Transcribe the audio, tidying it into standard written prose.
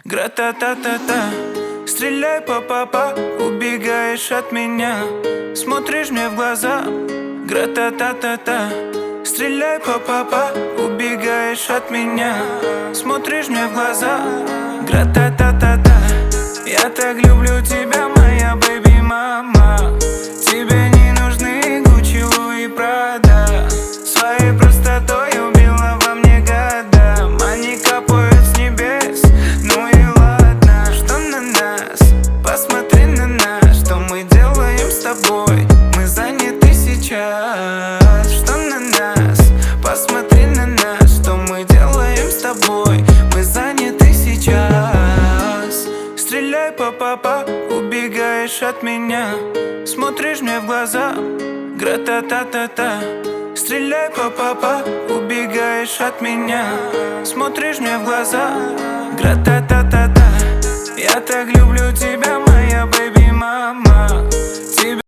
Гра-та-та-та-та, стреляй па-па-па, убегаешь от меня, смотришь мне в глаза. Гра-та-та-та-та, стреляй па-па-па, убегаешь от меня, смотришь мне в глаза. Гра-та-та-та-та, я так люблю тебя, моя бэби-мама. Тебе не нужны Гуччи, Луи, Прада. Своей простотой убила во мне года. Они капают с небес, ну и ладно. Что на нас? Посмотри на нас. Что мы делаем с тобой? Мы заняты сейчас. Что на нас? Посмотри на нас. Что мы делаем с тобой? Мы заняты сейчас. Стреляй па-па-па, убегаешь от меня, смотришь мне в глаза. Гра-та-та-та-та, стреляй па-па-па, убегаешь от меня, смотришь мне в глаза. Гра-та-та-та-та, я так люблю тебя, моя бэби.